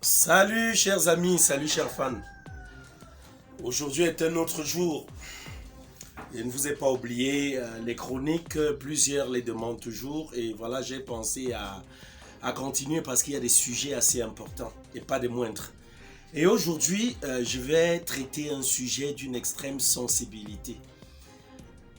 Salut chers amis, salut chers fans. Aujourd'hui est un autre jour. Je ne vous ai pas oublié, les chroniques, plusieurs les demandent toujours. Et voilà, j'ai pensé à continuer parce qu'il y a des sujets assez importants et pas des moindres. Et aujourd'hui, je vais traiter un sujet d'une extrême sensibilité.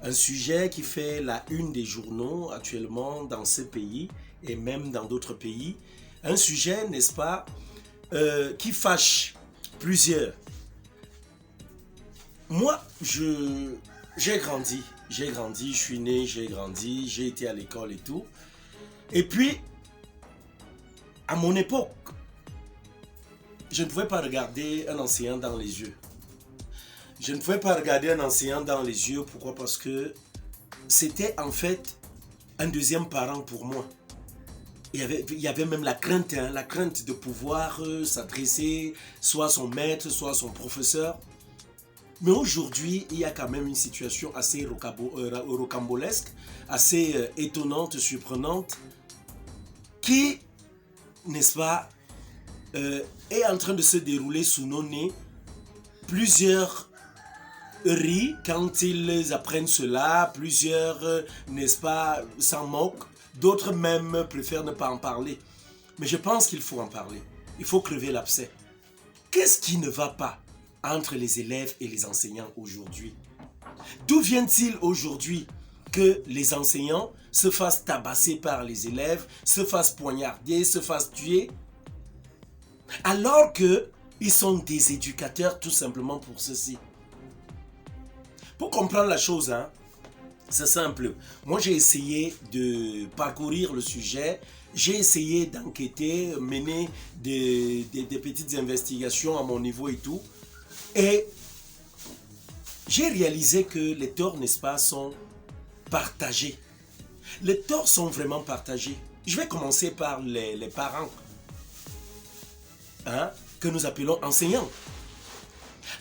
Un sujet qui fait la une des journaux actuellement dans ce pays et même dans d'autres pays. Un sujet, n'est-ce pas, qui fâche plusieurs. Moi, j'ai grandi, je suis né, j'ai grandi, j'ai été à l'école et tout. Et puis, à mon époque, je ne pouvais pas regarder un enseignant dans les yeux. Je ne pouvais pas regarder un enseignant dans les yeux, pourquoi? Parce que c'était en fait un deuxième parent pour moi. Il y avait même la crainte de pouvoir s'adresser soit à son maître, soit à son professeur. Mais aujourd'hui, il y a quand même une situation assez rocambolesque, assez étonnante, surprenante, qui, n'est-ce pas, est en train de se dérouler sous nos nez. Plusieurs rient quand ils apprennent cela, plusieurs, n'est-ce pas, s'en moquent. D'autres même préfèrent ne pas en parler. Mais je pense qu'il faut en parler. Il faut crever l'abcès. Qu'est-ce qui ne va pas entre les élèves et les enseignants aujourd'hui? D'où vient-il aujourd'hui que les enseignants se fassent tabasser par les élèves, se fassent poignarder, se fassent tuer, alors qu'ils sont des éducateurs tout simplement pour ceci? Pour comprendre la chose, c'est simple. Moi, j'ai essayé de parcourir le sujet. J'ai essayé d'enquêter, mener des petites investigations à mon niveau et tout. Et j'ai réalisé que les torts, n'est-ce pas, sont partagés. Les torts sont vraiment partagés. Je vais commencer par les parents, que nous appelons enseignants.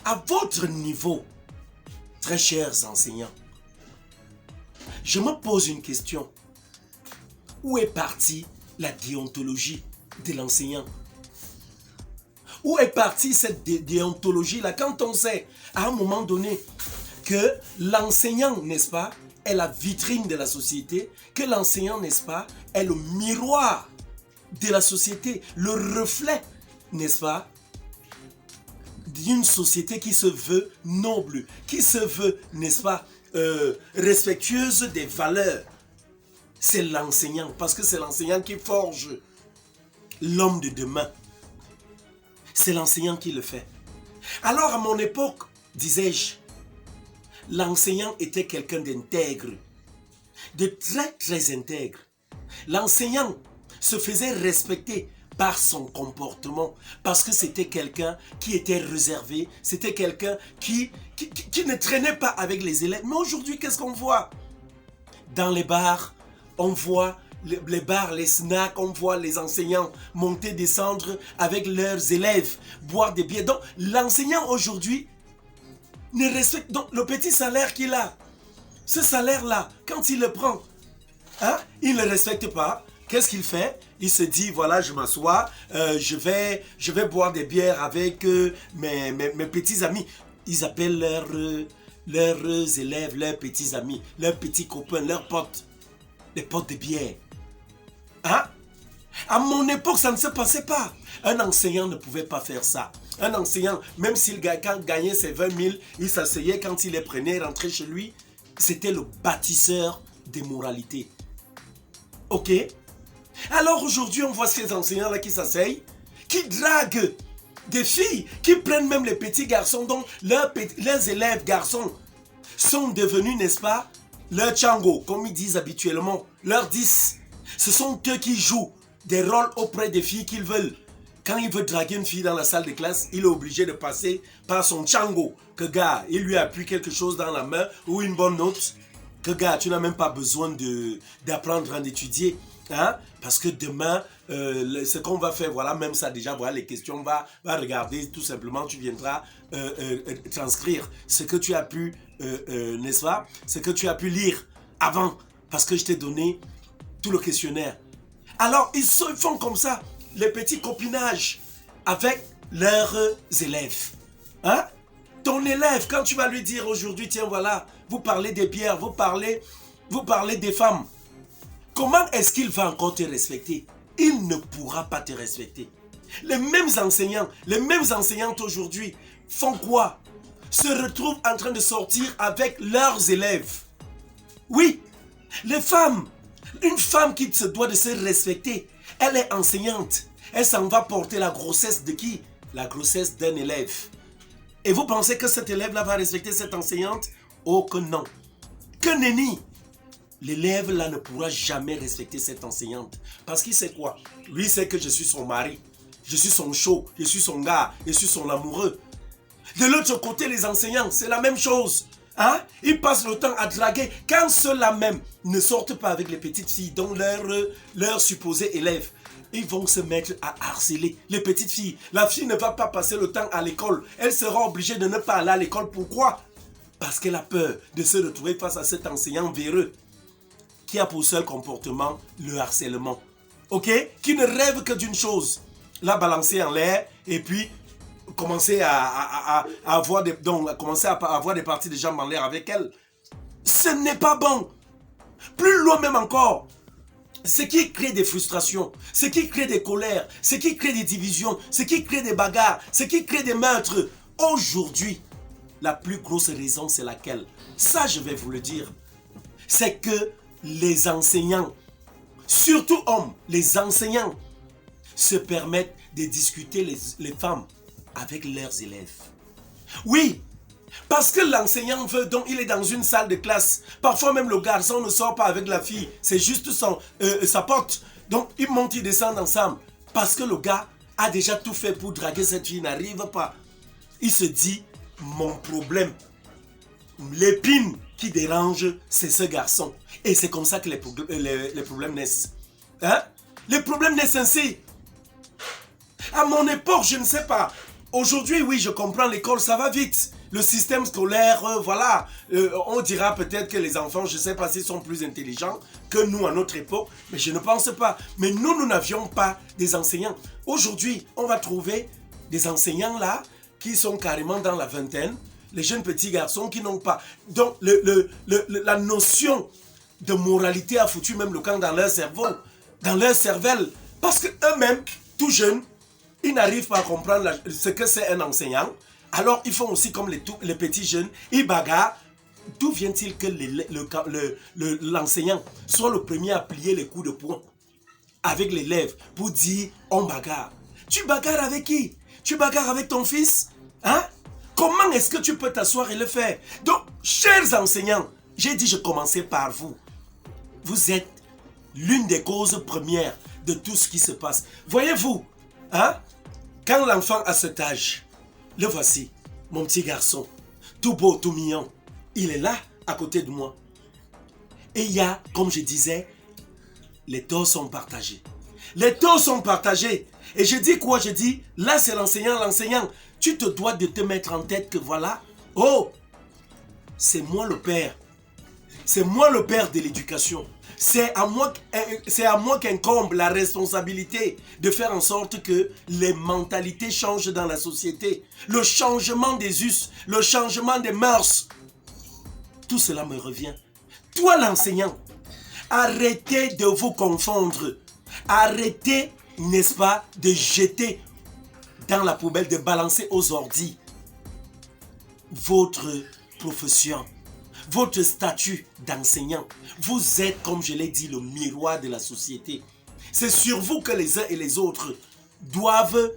À votre niveau, très chers enseignants, je me pose une question. Où est partie la déontologie de l'enseignant? Où est partie cette déontologie-là quand on sait, à un moment donné, que l'enseignant, n'est-ce pas, est la vitrine de la société, que l'enseignant, n'est-ce pas, est le miroir de la société, le reflet, n'est-ce pas, d'une société qui se veut noble, qui se veut, n'est-ce pas, respectueuse des valeurs. C'est l'enseignant, parce que c'est l'enseignant qui forge l'homme de demain. C'est l'enseignant qui le fait. Alors à mon époque, disais-je, l'enseignant était quelqu'un d'intègre, de très très intègre. L'enseignant se faisait respecter par son comportement, parce que c'était quelqu'un qui était réservé, c'était quelqu'un qui ne traînait pas avec les élèves. Mais aujourd'hui, qu'est-ce qu'on voit? Dans les bars, on voit les bars, les snacks, on voit les enseignants monter, descendre avec leurs élèves, boire des bières. Donc, l'enseignant aujourd'hui ne respecte, donc le petit salaire qu'il a, ce salaire-là, quand il le prend, il ne le respecte pas. Qu'est-ce qu'il fait? Il se dit, voilà, je m'assois, je vais boire des bières avec mes petits amis. Ils appellent leurs élèves, leurs petits amis, leurs petits copains, leurs potes, les potes de bière. À mon époque, ça ne se passait pas. Un enseignant ne pouvait pas faire ça. Un enseignant, même s'il gagnait ses 20 000, il s'asseyait quand il les prenait, rentrait chez lui. C'était le bâtisseur des moralités. Ok? Alors aujourd'hui, on voit ces enseignants-là qui s'asseyent, qui draguent des filles, qui prennent même les petits garçons, donc leurs élèves garçons sont devenus, n'est-ce pas, leurs tchango, comme ils disent habituellement, leurs 10. Ce sont eux qui jouent des rôles auprès des filles qu'ils veulent. Quand il veut draguer une fille dans la salle de classe, il est obligé de passer par son tchango. Que gars, il lui appuie quelque chose dans la main ou une bonne note. Que gars, tu n'as même pas besoin d'apprendre d'étudier. Parce que demain, ce qu'on va faire, voilà, même ça déjà, voilà, les questions, va regarder, tout simplement, tu viendras transcrire ce que tu as pu, n'est-ce pas, ce que tu as pu lire avant, parce que je t'ai donné tout le questionnaire. Alors, ils font comme ça, les petits copinages. avec leurs élèves. Hein? Ton élève, quand tu vas lui dire aujourd'hui, tiens voilà, vous parlez des bières, vous parlez des femmes, comment est-ce qu'il va encore te respecter? Il ne pourra pas te respecter. Les mêmes enseignants, les mêmes enseignantes aujourd'hui font quoi? Se retrouvent en train de sortir avec leurs élèves. Oui, les femmes, une femme qui se doit de se respecter, elle est enseignante. Elle s'en va porter la grossesse de qui? La grossesse d'un élève. Et vous pensez que cet élève-là va respecter cette enseignante? Oh que non. Que nenni. L'élève là ne pourra jamais respecter cette enseignante. Parce qu'il sait quoi? Lui sait que je suis son mari. Je suis son chaud. Je suis son gars. Je suis son amoureux. De l'autre côté, les enseignants, c'est la même chose. Hein? Ils passent le temps à draguer. Quand ceux-là même ne sortent pas avec les petites filles, dont leurs supposés élèves, ils vont se mettre à harceler les petites filles. La fille ne va pas passer le temps à l'école. Elle sera obligée de ne pas aller à l'école. Pourquoi? Parce qu'elle a peur de se retrouver face à cet enseignant véreux qui a pour seul comportement le harcèlement. Ok? Qui ne rêve que d'une chose. La balancer en l'air et puis commencer à avoir des parties de jambes en l'air avec elle. Ce n'est pas bon. Plus loin même encore. Ce qui crée des frustrations, ce qui crée des colères, ce qui crée des divisions, ce qui crée des bagarres, ce qui crée des meurtres. Aujourd'hui, la plus grosse raison, c'est laquelle? Ça, je vais vous le dire. C'est que les enseignants, surtout hommes, les enseignants, se permettent de discuter les femmes avec leurs élèves. Oui, parce que l'enseignant veut, donc il est dans une salle de classe. Parfois même le garçon ne sort pas avec la fille, c'est juste sa pote. Donc ils montent, ils descendent ensemble. Parce que le gars a déjà tout fait pour draguer cette fille, n'arrive pas. Il se dit, mon problème, l'épine qui dérange, c'est ce garçon. Et c'est comme ça que les problèmes naissent. Hein? Les problèmes naissent ainsi. À mon époque, je ne sais pas. Aujourd'hui, oui, je comprends, l'école, ça va vite. Le système scolaire, voilà. On dira peut-être que les enfants, je ne sais pas s'ils sont plus intelligents que nous à notre époque, mais je ne pense pas. Mais nous n'avions pas des enseignants. Aujourd'hui, on va trouver des enseignants là qui sont carrément dans la vingtaine, les jeunes petits garçons qui n'ont pas. Donc, la notion de moralité a foutu même le camp dans leur cerveau, dans leur cervelle. Parce qu'eux-mêmes, tout jeunes, ils n'arrivent pas à comprendre ce que c'est un enseignant. Alors, ils font aussi comme les petits jeunes, ils bagarrent. D'où vient-il que l'enseignant soit le premier à plier les coups de poing avec l'élève pour dire on bagarre? Tu bagarres avec qui? Tu bagarres avec ton fils? Hein? Comment est-ce que tu peux t'asseoir et le faire? Donc, chers enseignants, j'ai dit je commençais par vous. Vous êtes l'une des causes premières de tout ce qui se passe. Voyez-vous, hein? Quand l'enfant a cet âge, le voici, mon petit garçon, tout beau, tout mignon. Il est là, à côté de moi. Et il y a, comme je disais, les torts sont partagés. Les torts sont partagés. Et je dis quoi? Je dis, là c'est l'enseignant, tu te dois de te mettre en tête que voilà, oh, c'est moi le père. C'est moi le père de l'éducation. C'est à moi qu'incombe la responsabilité de faire en sorte que les mentalités changent dans la société. Le changement des us, le changement des mœurs. Tout cela me revient. Toi l'enseignant, arrêtez de vous confondre. Arrêtez, n'est-ce pas, de jeter dans la poubelle, de balancer aux ordis votre profession. Votre statut d'enseignant, vous êtes, comme je l'ai dit, le miroir de la société. C'est sur vous que les uns et les autres doivent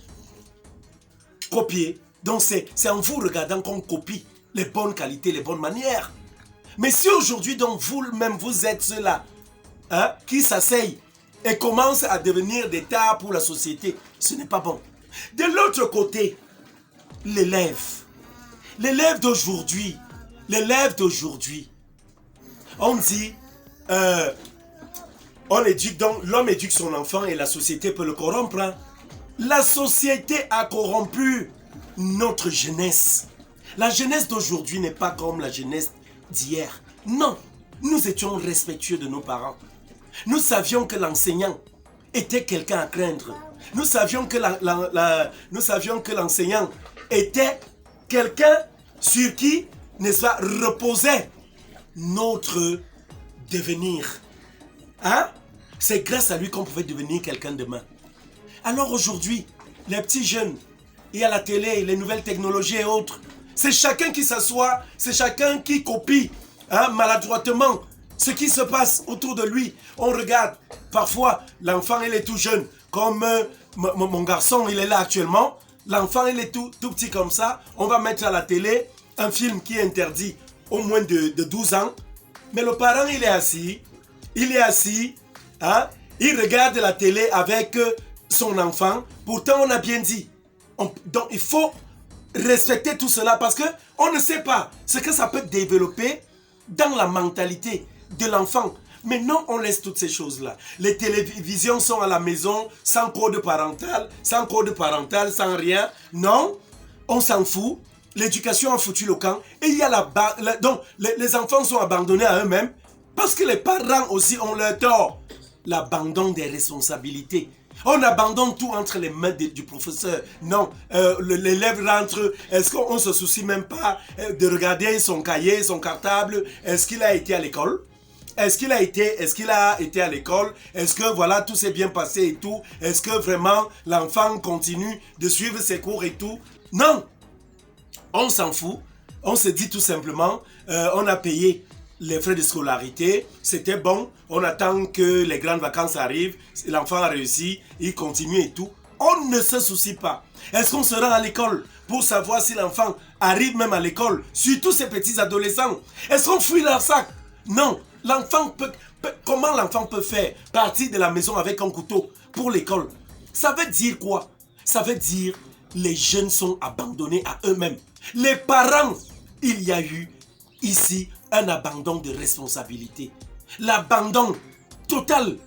copier. Donc c'est en vous regardant qu'on copie les bonnes qualités, les bonnes manières. Mais si aujourd'hui, donc vous-même, vous êtes ceux-là hein, qui s'asseyent et commencent à devenir des tares pour la société, ce n'est pas bon. De l'autre côté, l'élève d'aujourd'hui, on dit, on éduque donc, l'homme éduque son enfant et la société peut le corrompre. Hein. La société a corrompu notre jeunesse. La jeunesse d'aujourd'hui n'est pas comme la jeunesse d'hier. Non, nous étions respectueux de nos parents. Nous savions que l'enseignant était quelqu'un à craindre. Nous savions que l'enseignant était quelqu'un sur qui, n'est-ce pas, reposait notre devenir. Hein? C'est grâce à lui qu'on pouvait devenir quelqu'un demain. Alors aujourd'hui, les petits jeunes, il y a la télé, les nouvelles technologies et autres. C'est chacun qui s'assoit, c'est chacun qui copie maladroitement ce qui se passe autour de lui. On regarde, parfois, l'enfant, il est tout jeune, comme mon garçon, il est là actuellement. L'enfant, il est tout petit comme ça. On va mettre à la télé un film qui est interdit au moins de 12 ans. Mais le parent, il est assis, hein? Il regarde la télé avec son enfant. Pourtant, on a bien dit. Donc, il faut respecter tout cela parce qu'on ne sait pas ce que ça peut développer dans la mentalité de l'enfant. Mais non, on laisse toutes ces choses-là. Les télévisions sont à la maison sans code parental, sans rien. Non, on s'en fout. L'éducation a foutu le camp. Et il y a donc, les enfants sont abandonnés à eux-mêmes parce que les parents aussi ont leur tort. L'abandon des responsabilités. On abandonne tout entre les mains du professeur. Non, l'élève rentre. Est-ce qu'on ne se soucie même pas de regarder son cahier, son cartable? Est-ce qu'il a été à l'école? Est-ce qu'il a été à l'école? Est-ce que voilà, tout s'est bien passé et tout? Est-ce que vraiment l'enfant continue de suivre ses cours et tout? Non! On s'en fout. On se dit tout simplement, on a payé les frais de scolarité, c'était bon, on attend que les grandes vacances arrivent, l'enfant a réussi, il continue et tout. On ne se soucie pas. Est-ce qu'on se rend à l'école pour savoir si l'enfant arrive même à l'école, surtout ces petits adolescents? Est-ce qu'on fouille leur sac? Non. Comment l'enfant peut faire partir de la maison avec un couteau pour l'école? Ça veut dire quoi? Ça veut dire les jeunes sont abandonnés à eux-mêmes. Les parents, il y a eu ici un abandon de responsabilité. L'abandon total.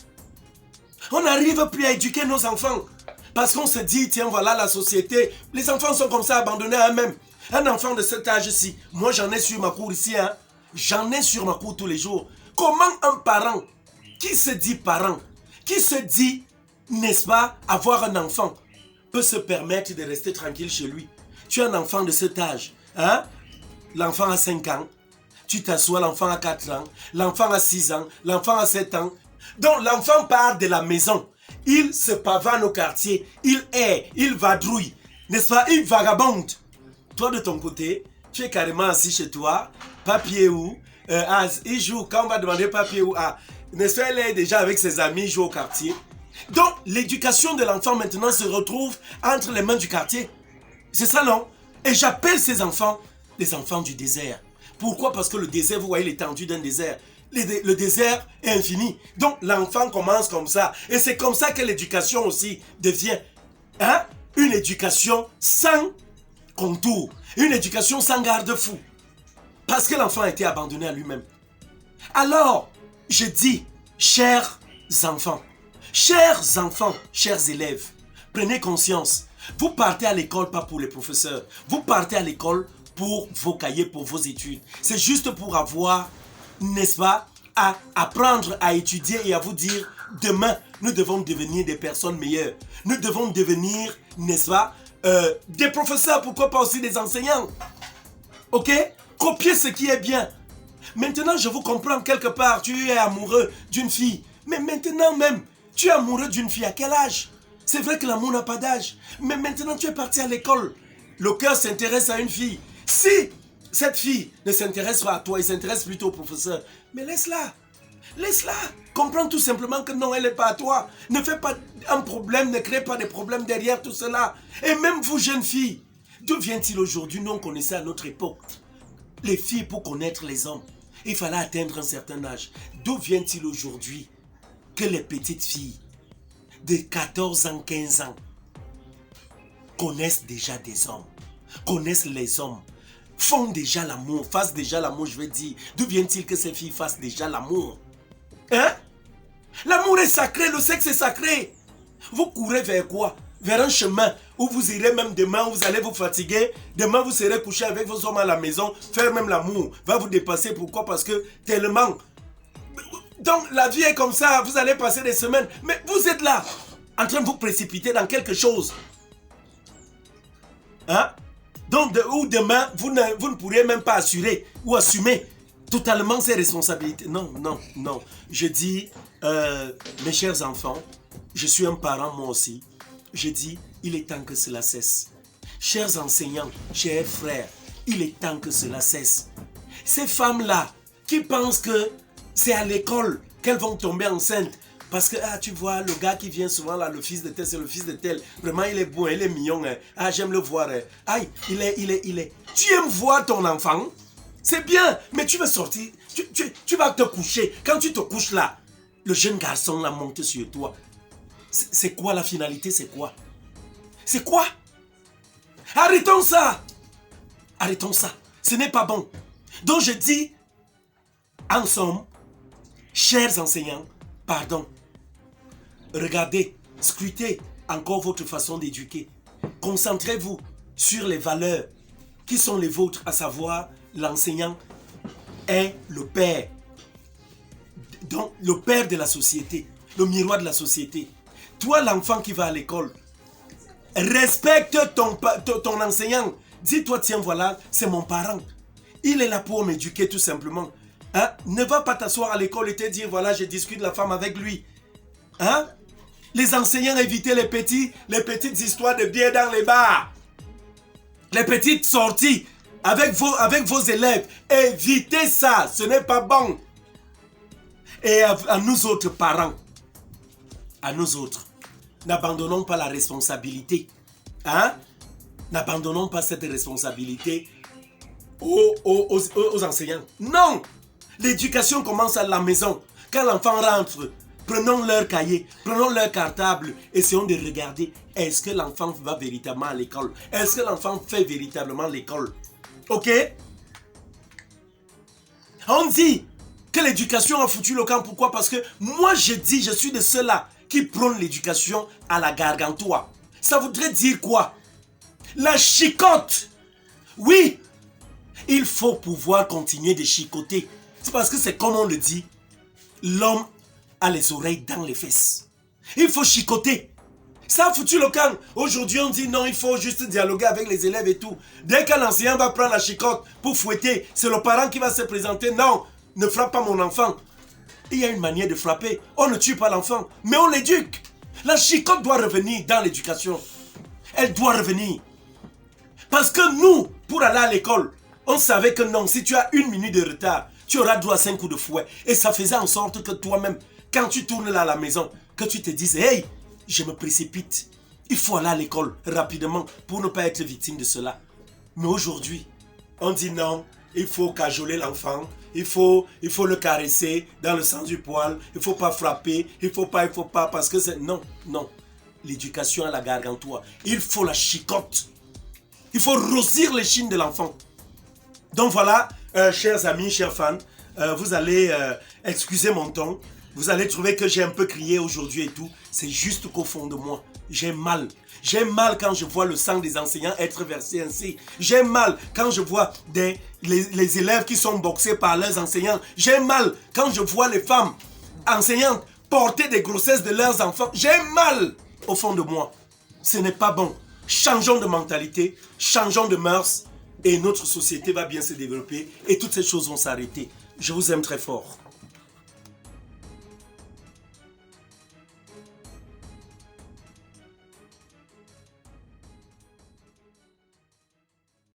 On n'arrive plus à éduquer nos enfants. Parce qu'on se dit, tiens, voilà la société. Les enfants sont comme ça abandonnés à eux-mêmes. Un enfant de cet âge-ci, moi j'en ai sur ma cour ici, hein. J'en ai sur ma cour tous les jours. Comment un parent, qui se dit parent, qui se dit, n'est-ce pas, avoir un enfant, peut se permettre de rester tranquille chez lui? Tu as un enfant de cet âge, hein? L'enfant a 5 ans. Tu t'assois, l'enfant a 4 ans, l'enfant a 6 ans, l'enfant a 7 ans. Donc l'enfant part de la maison. Il se pavane au quartier, il vadrouille, n'est-ce pas? Il vagabonde. Toi de ton côté, tu es carrément assis chez toi, papier où, il joue, quand on va demander papier où, n'est-ce pas, il est déjà avec ses amis, il joue au quartier. Donc l'éducation de l'enfant maintenant se retrouve entre les mains du quartier. C'est ça, non? Et j'appelle ces enfants les enfants du désert. Pourquoi? Parce que le désert, vous voyez l'étendue d'un désert. Le désert est infini. Donc l'enfant commence comme ça. Et c'est comme ça que l'éducation aussi devient une éducation sans contour. Une éducation sans garde-fou. Parce que l'enfant a été abandonné à lui-même. Alors, je dis, chers enfants, chers élèves, prenez conscience. Vous partez à l'école pas pour les professeurs. Vous partez à l'école pour vos cahiers, pour vos études. C'est juste pour avoir, n'est-ce pas, à apprendre à étudier et à vous dire, demain, nous devons devenir des personnes meilleures. Nous devons devenir, n'est-ce pas, des professeurs, pourquoi pas aussi des enseignants. Ok? Copiez ce qui est bien. Maintenant, je vous comprends quelque part, tu es amoureux d'une fille. Mais maintenant même, tu es amoureux d'une fille à quel âge? C'est vrai que l'amour n'a pas d'âge. Mais maintenant, tu es parti à l'école. Le cœur s'intéresse à une fille. Si cette fille ne s'intéresse pas à toi, il s'intéresse plutôt au professeur, mais laisse-la. Laisse-la. Comprends tout simplement que non, elle n'est pas à toi. Ne fais pas un problème, ne crée pas de problèmes derrière tout cela. Et même vous, jeunes filles, d'où vient-il aujourd'hui? Nous, on connaissait à notre époque. Les filles, pour connaître les hommes, il fallait atteindre un certain âge. D'où vient-il aujourd'hui que les petites filles de 14 ans, 15 ans connaissent déjà des hommes, connaissent les hommes, font déjà l'amour, fassent déjà l'amour, je veux dire. D'où vient-il que ces filles fassent déjà l'amour? Hein? L'amour est sacré, le sexe est sacré. Vous courez vers quoi? Vers un chemin où vous irez même demain, où vous allez vous fatiguer. Demain, vous serez couché avec vos hommes à la maison. Faire même l'amour va vous dépasser. Pourquoi? Parce que tellement Donc la vie est comme ça, vous allez passer des semaines, mais vous êtes là, en train de vous précipiter dans quelque chose. Hein? Donc ou demain, vous ne pourrez même pas assurer ou assumer totalement ces responsabilités. Non, non, non. Je dis, mes chers enfants, je suis un parent moi aussi. Je dis, il est temps que cela cesse. Chers enseignants, chers frères, il est temps que cela cesse. Ces femmes-là qui pensent que c'est à l'école qu'elles vont tomber enceintes. Parce que, ah, tu vois, le gars qui vient souvent là, le fils de tel, c'est le fils de tel. Vraiment, il est beau, il est mignon. Hein. Ah, j'aime le voir. Hein. Aïe, il est. Tu aimes voir ton enfant? C'est bien, mais tu veux sortir. Tu vas te coucher. Quand tu te couches là, le jeune garçon là monte sur toi. C'est quoi la finalité? C'est quoi? C'est quoi? Arrêtons ça! Arrêtons ça. Ce n'est pas bon. Donc je dis, en somme, chers enseignants, pardon. Regardez, scrutez encore votre façon d'éduquer. Concentrez-vous sur les valeurs qui sont les vôtres, à savoir l'enseignant est le père. Donc, le père de la société, le miroir de la société. Toi, l'enfant qui va à l'école, respecte ton enseignant. Dis-toi, tiens, voilà, c'est mon parent. Il est là pour m'éduquer tout simplement. Hein? Ne va pas t'asseoir à l'école et te dire, voilà, je discute la femme avec lui. Hein? Les enseignants, évitez les petites histoires de bière dans les bars. Les petites sorties avec vos élèves. Évitez ça, ce n'est pas bon. Et à nous autres parents, à nous autres, n'abandonnons pas la responsabilité. Hein? N'abandonnons pas cette responsabilité aux enseignants. Non! L'éducation commence à la maison. Quand l'enfant rentre, prenons leur cahier, prenons leur cartable, essayons de regarder, est-ce que l'enfant va véritablement à l'école? Est-ce que l'enfant fait véritablement l'école? Ok? On dit que l'éducation a foutu le camp. Pourquoi? Parce que moi je dis, je suis de ceux-là qui prônent l'éducation à la gargantua. Ça voudrait dire quoi? La chicotte. Oui, il faut pouvoir continuer de chicoter. C'est parce que c'est comme on le dit, l'homme a les oreilles dans les fesses. Il faut chicoter. Ça a foutu le camp. Aujourd'hui, on dit non, il faut juste dialoguer avec les élèves et tout. Dès qu'un enseignant va prendre la chicotte pour fouetter, c'est le parent qui va se présenter. Non, ne frappe pas mon enfant. Il y a une manière de frapper. On ne tue pas l'enfant, mais on l'éduque. La chicotte doit revenir dans l'éducation. Elle doit revenir. Parce que nous, pour aller à l'école, on savait que non, si tu as 1 minute de retard, tu auras droit à 5 coups de fouet. Et ça faisait en sorte que toi-même, quand tu tournes là à la maison, que tu te dises, hey, je me précipite. Il faut aller à l'école rapidement pour ne pas être victime de cela. Mais aujourd'hui, on dit non, il faut cajoler l'enfant, il faut le caresser dans le sens du poil, il ne faut pas frapper, il ne faut pas, parce que c'est... Non, non. L'éducation à la gargantua, il faut la chicotte. Il faut rosir les chines de l'enfant. Donc voilà, chers amis, chers fans, vous allez excuser mon ton. Vous allez trouver que j'ai un peu crié aujourd'hui et tout. C'est juste qu'au fond de moi, j'ai mal. J'ai mal quand je vois le sang des enseignants être versé ainsi. J'ai mal quand je vois les élèves qui sont boxés par leurs enseignants. J'ai mal quand je vois les femmes enseignantes porter des grossesses de leurs enfants. J'ai mal au fond de moi. Ce n'est pas bon. Changeons de mentalité, changeons de mœurs et notre société va bien se développer et toutes ces choses vont s'arrêter. Je vous aime très fort.